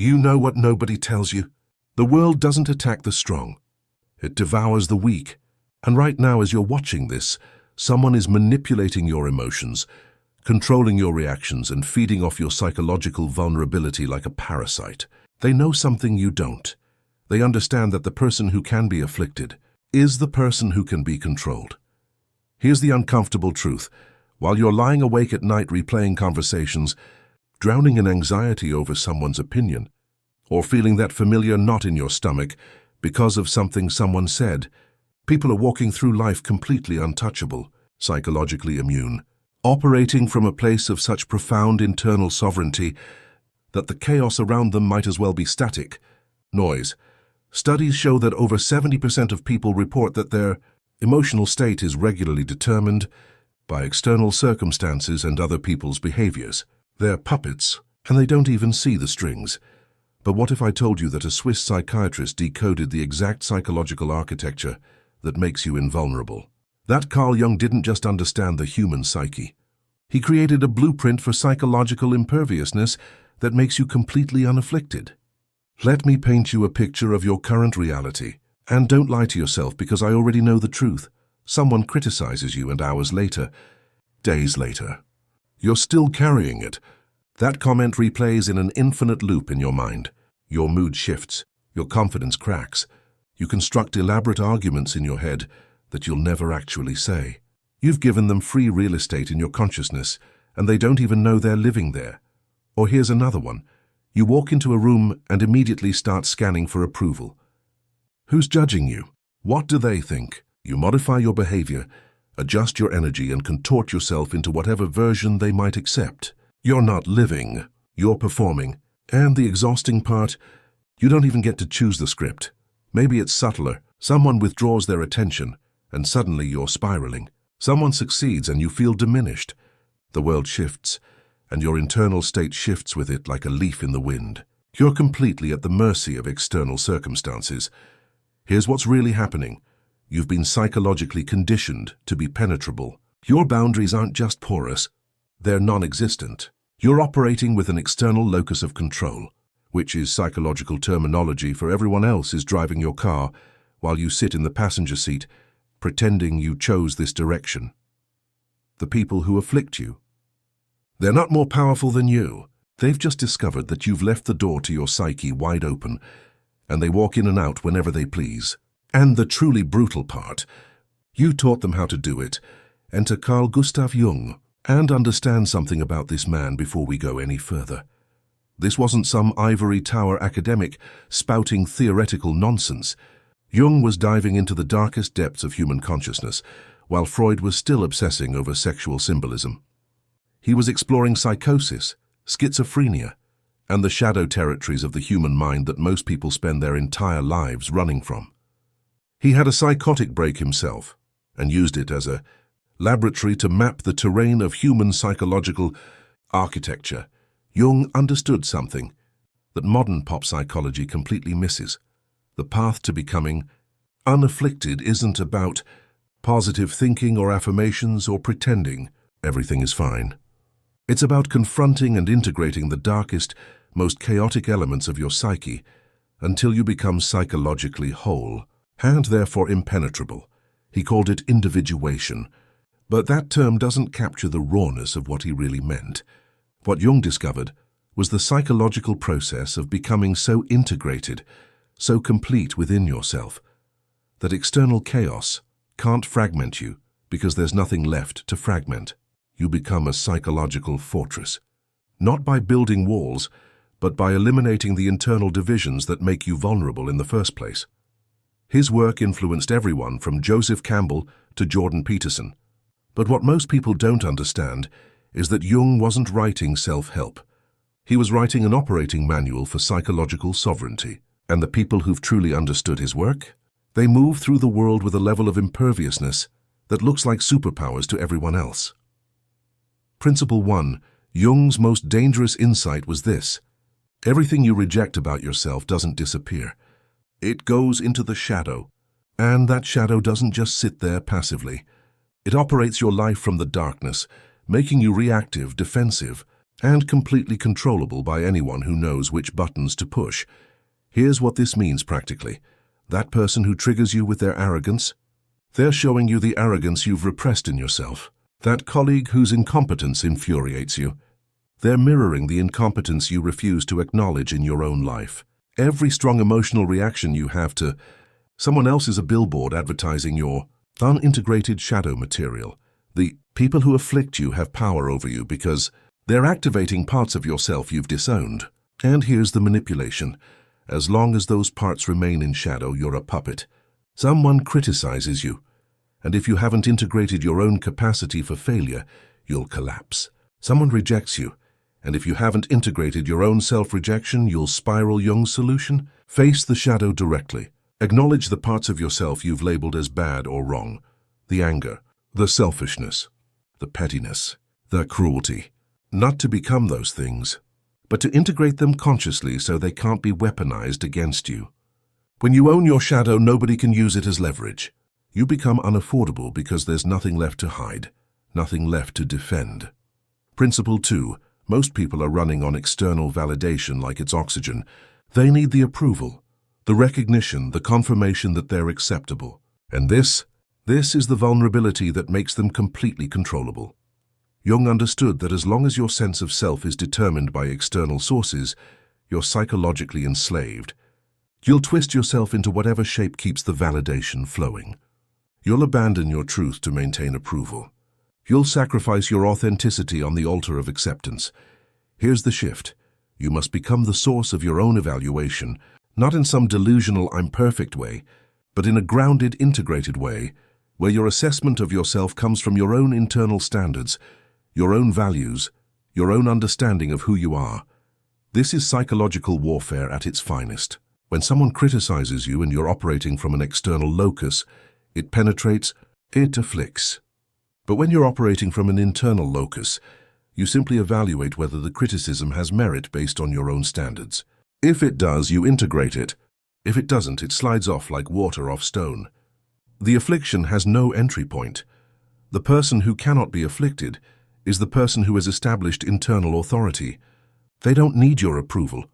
You know what nobody tells you? The world doesn't attack the strong. It devours the weak. And right now, as you're watching this, someone is manipulating your emotions, controlling your reactions, and feeding off your psychological vulnerability like a parasite. They know something you don't. They understand that the person who can be afflicted is the person who can be controlled. Here's the uncomfortable truth. While you're lying awake at night replaying conversations, drowning in anxiety over someone's opinion, or feeling that familiar knot in your stomach because of something someone said, people are walking through life completely untouchable, psychologically immune, operating from a place of such profound internal sovereignty that the chaos around them might as well be static noise. Studies show that over 70% of people report that their emotional state is regularly determined by external circumstances and other people's behaviors. They're puppets, and they don't even see the strings. But what if I told you that a Swiss psychiatrist decoded the exact psychological architecture that makes you invulnerable? That Carl Jung didn't just understand the human psyche. He created a blueprint for psychological imperviousness that makes you completely unafflicted. Let me paint you a picture of your current reality. And don't lie to yourself, because I already know the truth. Someone criticizes you, and hours later, days later, you're still carrying it. That comment replays in an infinite loop in your mind. Your mood shifts, your confidence cracks. You construct elaborate arguments in your head that you'll never actually say. You've given them free real estate in your consciousness, and they don't even know they're living there. Or here's another one. You walk into a room and immediately start scanning for approval. Who's judging you? What do they think? You modify your behavior, adjust your energy, and contort yourself into whatever version they might accept. You're not living, you're performing. And the exhausting part, you don't even get to choose the script. Maybe it's subtler. Someone withdraws their attention, and suddenly you're spiraling. Someone succeeds and you feel diminished. The world shifts, and your internal state shifts with it like a leaf in the wind. You're completely at the mercy of external circumstances. Here's what's really happening. You've been psychologically conditioned to be penetrable. Your boundaries aren't just porous, they're non-existent. You're operating with an external locus of control, which is psychological terminology for everyone else is driving your car while you sit in the passenger seat, pretending you chose this direction. The people who afflict you. They're not more powerful than you. They've just discovered that you've left the door to your psyche wide open, and they walk in and out whenever they please. And the truly brutal part, you taught them how to do it. Enter Carl Gustav Jung. And understand something about this man before we go any further. This wasn't some ivory tower academic spouting theoretical nonsense. Jung was diving into the darkest depths of human consciousness, while Freud was still obsessing over sexual symbolism. He was exploring psychosis, schizophrenia, and the shadow territories of the human mind that most people spend their entire lives running from. He had a psychotic break himself, and used it as a laboratory to map the terrain of human psychological architecture. Jung understood something that modern pop psychology completely misses. The path to becoming unafflicted isn't about positive thinking or affirmations or pretending everything is fine. It's about confronting and integrating the darkest, most chaotic elements of your psyche until you become psychologically whole and therefore impenetrable. He called it individuation. But that term doesn't capture the rawness of what he really meant. What Jung discovered was the psychological process of becoming so integrated, so complete within yourself, that external chaos can't fragment you because there's nothing left to fragment. You become a psychological fortress, not by building walls, but by eliminating the internal divisions that make you vulnerable in the first place. His work influenced everyone from Joseph Campbell to Jordan Peterson. But what most people don't understand is that Jung wasn't writing self-help. He was writing an operating manual for psychological sovereignty. And the people who've truly understood his work, they move through the world with a level of imperviousness that looks like superpowers to everyone else. Principle 1. Jung's most dangerous insight was this: everything you reject about yourself doesn't disappear. It goes into the shadow. And that shadow doesn't just sit there passively. It operates your life from the darkness, making you reactive, defensive, and completely controllable by anyone who knows which buttons to push. Here's what this means practically. That person who triggers you with their arrogance, they're showing you the arrogance you've repressed in yourself. That colleague whose incompetence infuriates you, they're mirroring the incompetence you refuse to acknowledge in your own life. Every strong emotional reaction you have to someone else is a billboard advertising your unintegrated shadow material. The people who afflict you have power over you because they're activating parts of yourself you've disowned. And here's the manipulation. As long as those parts remain in shadow, you're a puppet. Someone criticizes you, and if you haven't integrated your own capacity for failure, you'll collapse. Someone rejects you, and if you haven't integrated your own self-rejection, you'll spiral. Jung's solution? Face the shadow directly. Acknowledge the parts of yourself you've labeled as bad or wrong. The anger, the selfishness, the pettiness, the cruelty. Not to become those things, but to integrate them consciously so they can't be weaponized against you. When you own your shadow, nobody can use it as leverage. You become unaffordable because there's nothing left to hide, nothing left to defend. Principle 2. Most people are running on external validation like it's oxygen. They need the approval, the recognition, the confirmation that they're acceptable. And this is the vulnerability that makes them completely controllable. Jung understood that as long as your sense of self is determined by external sources, you're psychologically enslaved. You'll twist yourself into whatever shape keeps the validation flowing. You'll abandon your truth to maintain approval. You'll sacrifice your authenticity on the altar of acceptance. Here's the shift. You must become the source of your own evaluation, not in some delusional I'm perfect way, but in a grounded, integrated way, where your assessment of yourself comes from your own internal standards, your own values, your own understanding of who you are. This is psychological warfare at its finest. When someone criticizes you and you're operating from an external locus, it penetrates, it afflicts. But when you're operating from an internal locus, you simply evaluate whether the criticism has merit based on your own standards. If it does, you integrate it. If it doesn't, it slides off like water off stone. The affliction has no entry point. The person who cannot be afflicted is the person who has established internal authority. They don't need your approval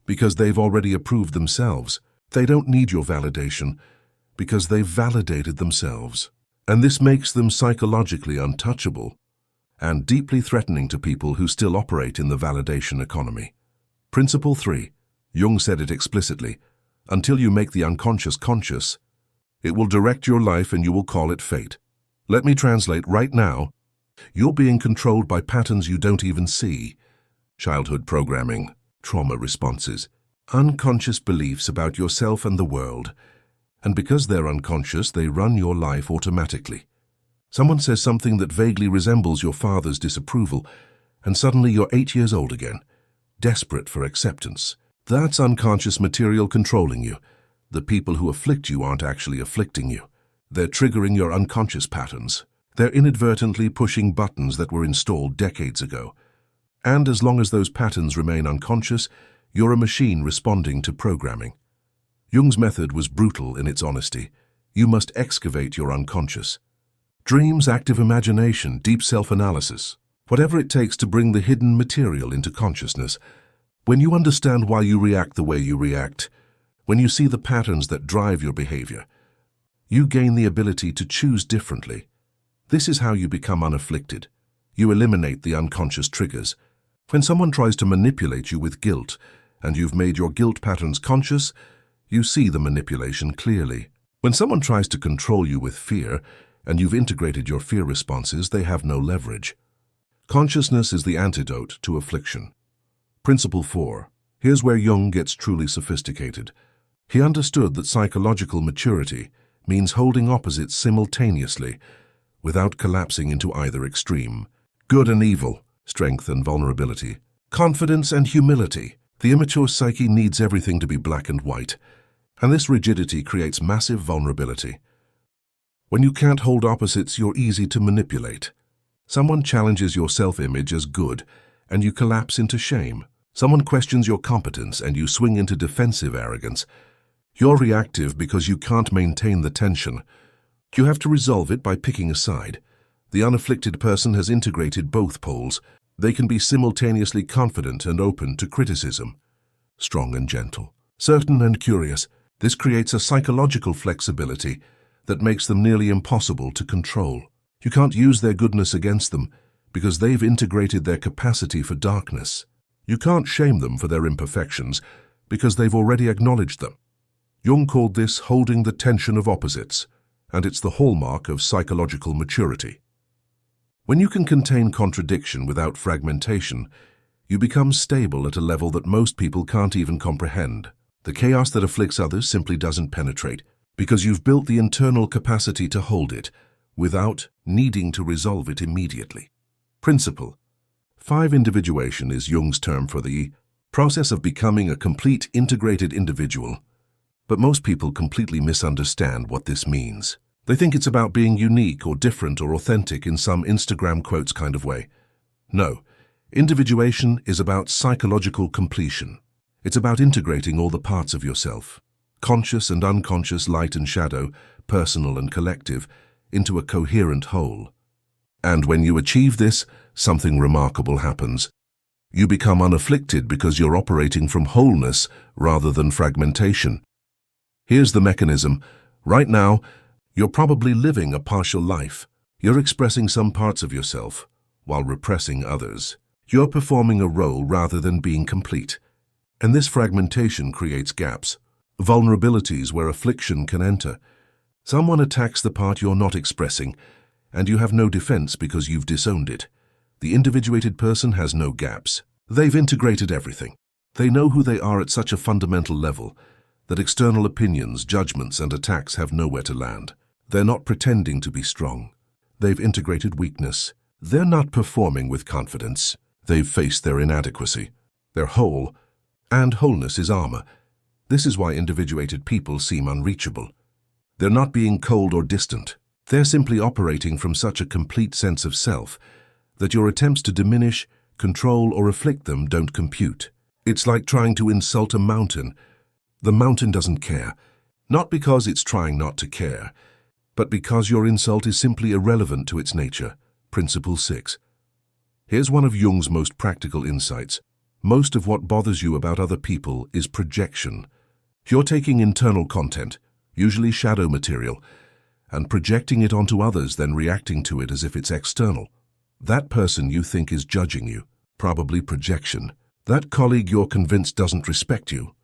because they've already approved themselves. They don't need your validation because they've validated themselves. And this makes them psychologically untouchable and deeply threatening to people who still operate in the validation economy. Principle 3. Jung said it explicitly. Until you make the unconscious conscious, it will direct your life and you will call it fate. Let me translate right now. You're being controlled by patterns you don't even see. Childhood programming, trauma responses, unconscious beliefs about yourself and the world. And because they're unconscious, they run your life automatically. Someone says something that vaguely resembles your father's disapproval, and suddenly you're 8 years old again, desperate for acceptance. That's unconscious material controlling you. The people who afflict you aren't actually afflicting you. They're triggering your unconscious patterns. They're inadvertently pushing buttons that were installed decades ago. And as long as those patterns remain unconscious, you're a machine responding to programming. Jung's method was brutal in its honesty. You must excavate your unconscious. Dreams, active imagination, deep self-analysis, whatever it takes to bring the hidden material into consciousness. When you understand why you react the way you react, when you see the patterns that drive your behavior, you gain the ability to choose differently. This is how you become unafflicted. You eliminate the unconscious triggers. When someone tries to manipulate you with guilt, and you've made your guilt patterns conscious, you see the manipulation clearly. When someone tries to control you with fear, and you've integrated your fear responses, they have no leverage. Consciousness is the antidote to affliction. Principle 4. Here's where Jung gets truly sophisticated. He understood that psychological maturity means holding opposites simultaneously without collapsing into either extreme. Good and evil, strength and vulnerability, confidence and humility. The immature psyche needs everything to be black and white, and this rigidity creates massive vulnerability. When you can't hold opposites, you're easy to manipulate. Someone challenges your self-image as good, and you collapse into shame. Someone questions your competence, and you swing into defensive arrogance. You're reactive because you can't maintain the tension. You have to resolve it by picking a side. The unafflicted person has integrated both poles. They can be simultaneously confident and open to criticism, strong and gentle, certain and curious. This creates a psychological flexibility that makes them nearly impossible to control. You can't use their goodness against them because they've integrated their capacity for darkness. You can't shame them for their imperfections because they've already acknowledged them. Jung called this holding the tension of opposites, and it's the hallmark of psychological maturity. When you can contain contradiction without fragmentation, you become stable at a level that most people can't even comprehend. The chaos that afflicts others simply doesn't penetrate because you've built the internal capacity to hold it without needing to resolve it immediately. Principle 5. Individuation is Jung's term for the process of becoming a complete, integrated individual. But most people completely misunderstand what this means. They think it's about being unique or different or authentic in some Instagram quotes kind of way. No, individuation is about psychological completion. It's about integrating all the parts of yourself, conscious and unconscious, light and shadow, personal and collective, into a coherent whole. And when you achieve this, something remarkable happens. You become unafflicted because you're operating from wholeness rather than fragmentation. Here's the mechanism. Right now, you're probably living a partial life. You're expressing some parts of yourself while repressing others. You're performing a role rather than being complete. And this fragmentation creates gaps, vulnerabilities where affliction can enter. Someone attacks the part you're not expressing, and you have no defense because you've disowned it. The individuated person has no gaps. They've integrated everything. They know who they are at such a fundamental level that external opinions, judgments, and attacks have nowhere to land. They're not pretending to be strong. They've integrated weakness. They're not performing with confidence. They've faced their inadequacy. They're whole, and wholeness is armor. This is why individuated people seem unreachable. They're not being cold or distant. They're simply operating from such a complete sense of self that your attempts to diminish, control, or afflict them don't compute. It's like trying to insult a mountain. The mountain doesn't care, not because it's trying not to care, but because your insult is simply irrelevant to its nature. Principle 6. Here's one of Jung's most practical insights. Most of what bothers you about other people is projection. You're taking internal content, usually shadow material, and projecting it onto others, then reacting to it as if it's external. That person you think is judging you, probably projection. That colleague you're convinced doesn't respect you,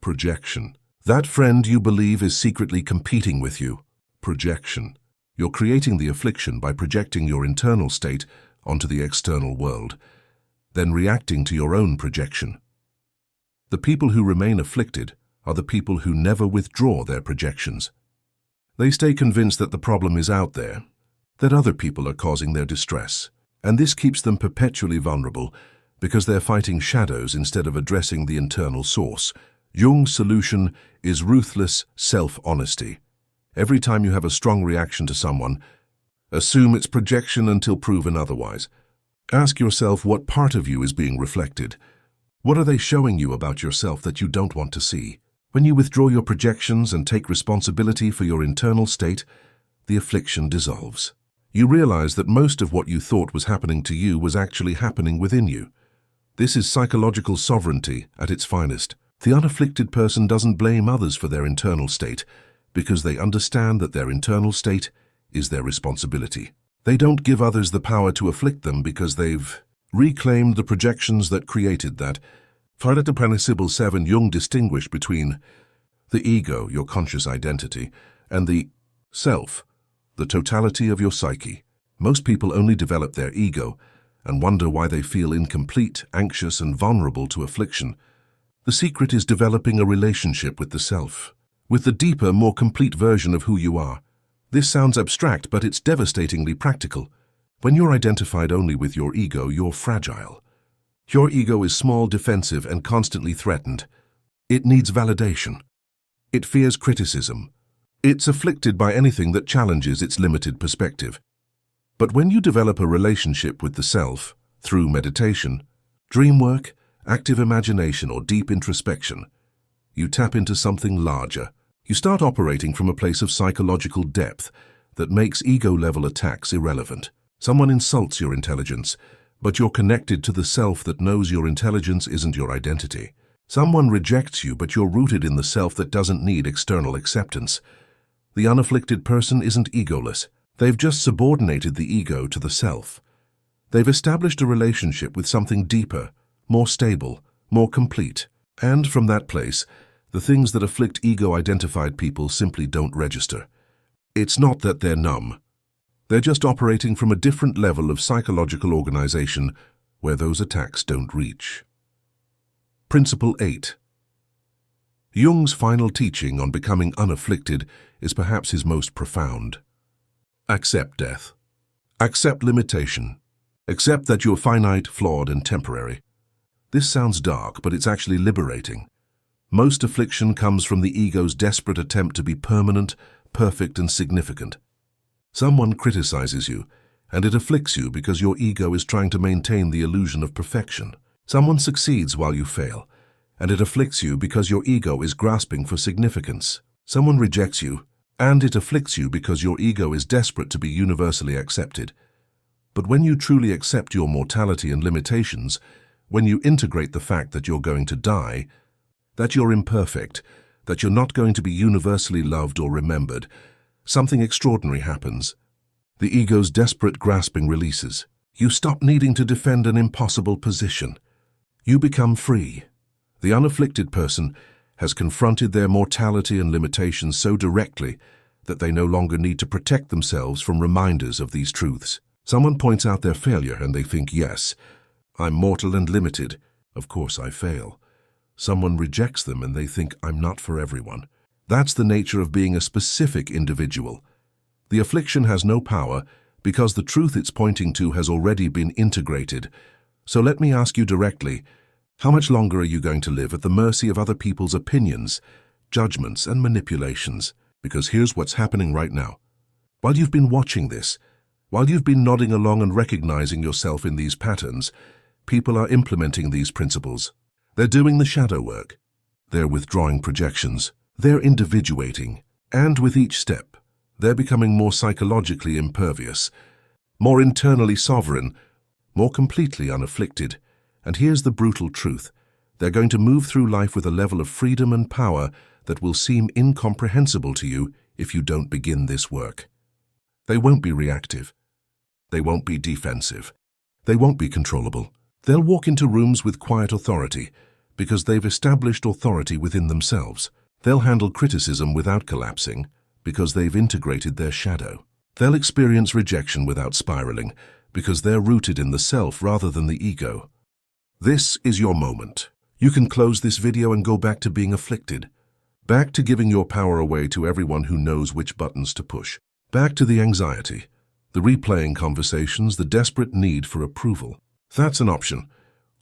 projection. That friend you believe is secretly competing with you, projection. You're creating the affliction by projecting your internal state onto the external world, then reacting to your own projection. The people who remain afflicted are the people who never withdraw their projections. They stay convinced that the problem is out there, that other people are causing their distress, and this keeps them perpetually vulnerable because they're fighting shadows instead of addressing the internal source. Jung's solution is ruthless self-honesty. Every time you have a strong reaction to someone, assume it's projection until proven otherwise. Ask yourself what part of you is being reflected. What are they showing you about yourself that you don't want to see? When you withdraw your projections and take responsibility for your internal state, the affliction dissolves. You realize that most of what you thought was happening to you was actually happening within you. This is psychological sovereignty at its finest. The unafflicted person doesn't blame others for their internal state because they understand that their internal state is their responsibility. They don't give others the power to afflict them because they've reclaimed the projections that created that. Principle 7. Jung distinguished between the ego, your conscious identity, and the self, the totality of your psyche. Most people only develop their ego and wonder why they feel incomplete, anxious, and vulnerable to affliction. The secret is developing a relationship with the self, with the deeper, more complete version of who you are. This sounds abstract, but it's devastatingly practical. When you're identified only with your ego, you're fragile. Your ego is small, defensive, and constantly threatened. It needs validation. It fears criticism. It's afflicted by anything that challenges its limited perspective. But when you develop a relationship with the self, through meditation, dream work, active imagination, or deep introspection, you tap into something larger. You start operating from a place of psychological depth that makes ego-level attacks irrelevant. Someone insults your intelligence, but you're connected to the self that knows your intelligence isn't your identity. Someone rejects you, but you're rooted in the self that doesn't need external acceptance. The unafflicted person isn't egoless. They've just subordinated the ego to the self. They've established a relationship with something deeper, more stable, more complete. And from that place, the things that afflict ego-identified people simply don't register. It's not that they're numb. They're just operating from a different level of psychological organization where those attacks don't reach. Principle 8. Jung's final teaching on becoming unafflicted is perhaps his most profound. Accept death. Accept limitation. Accept that you're finite, flawed, and temporary. This sounds dark, but it's actually liberating. Most affliction comes from the ego's desperate attempt to be permanent, perfect, and significant. Someone criticizes you, and it afflicts you because your ego is trying to maintain the illusion of perfection. Someone succeeds while you fail, and it afflicts you because your ego is grasping for significance. Someone rejects you, and it afflicts you because your ego is desperate to be universally accepted. But when you truly accept your mortality and limitations, when you integrate the fact that you're going to die, that you're imperfect, that you're not going to be universally loved or remembered, something extraordinary happens. The ego's desperate grasping releases. You stop needing to defend an impossible position. You become free. The unafflicted person has confronted their mortality and limitations so directly that they no longer need to protect themselves from reminders of these truths. Someone points out their failure and they think, yes, I'm mortal and limited. Of course I fail. Someone rejects them and they think, I'm not for everyone. That's the nature of being a specific individual. The affliction has no power because the truth it's pointing to has already been integrated. So let me ask you directly, how much longer are you going to live at the mercy of other people's opinions, judgments, and manipulations? Because here's what's happening right now. While you've been watching this, while you've been nodding along and recognizing yourself in these patterns, people are implementing these principles. They're doing the shadow work. They're withdrawing projections. They're individuating. And with each step, they're becoming more psychologically impervious, more internally sovereign, more completely unafflicted. And here's the brutal truth. They're going to move through life with a level of freedom and power that will seem incomprehensible to you if you don't begin this work. They won't be reactive. They won't be defensive. They won't be controllable. They'll walk into rooms with quiet authority because they've established authority within themselves. They'll handle criticism without collapsing because they've integrated their shadow. They'll experience rejection without spiraling because they're rooted in the self rather than the ego. This is your moment. You can close this video and go back to being afflicted. Back to giving your power away to everyone who knows which buttons to push. Back to the anxiety, the replaying conversations, the desperate need for approval. That's an option.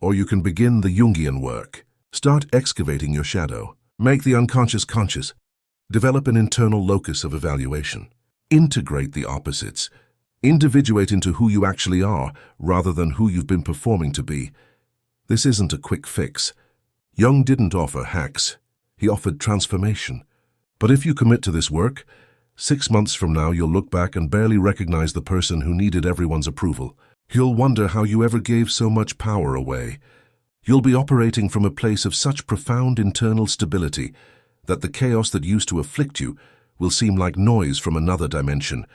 Or you can begin the Jungian work. Start excavating your shadow. Make the unconscious conscious. Develop an internal locus of evaluation. Integrate the opposites. Individuate into who you actually are rather than who you've been performing to be. This isn't a quick fix. Jung didn't offer hacks. He offered transformation. But if you commit to this work, 6 months from now you'll look back and barely recognize the person who needed everyone's approval. You'll wonder how you ever gave so much power away. You'll be operating from a place of such profound internal stability that the chaos that used to afflict you will seem like noise from another dimension.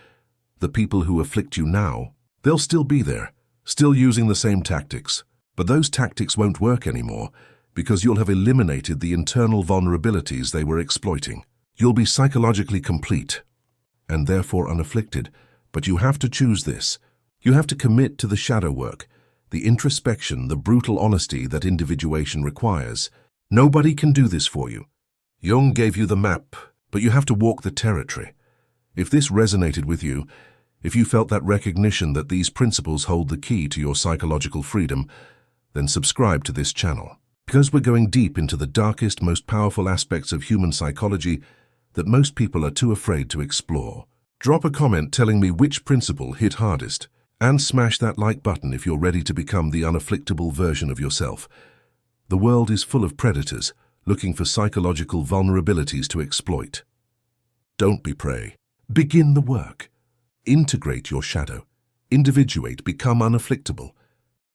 The people who afflict you now, they'll still be there, still using the same tactics. But those tactics won't work anymore because you'll have eliminated the internal vulnerabilities they were exploiting. You'll be psychologically complete and therefore unafflicted. But you have to choose this. You have to commit to the shadow work, the introspection, the brutal honesty that individuation requires. Nobody can do this for you. Jung gave you the map, but you have to walk the territory. If this resonated with you, if you felt that recognition that these principles hold the key to your psychological freedom, then subscribe to this channel. Because we're going deep into the darkest, most powerful aspects of human psychology that most people are too afraid to explore. Drop a comment telling me which principle hit hardest, and smash that like button if you're ready to become the unafflictable version of yourself. The world is full of predators looking for psychological vulnerabilities to exploit. Don't be prey. Begin the work. Integrate your shadow. Individuate, become unafflictable.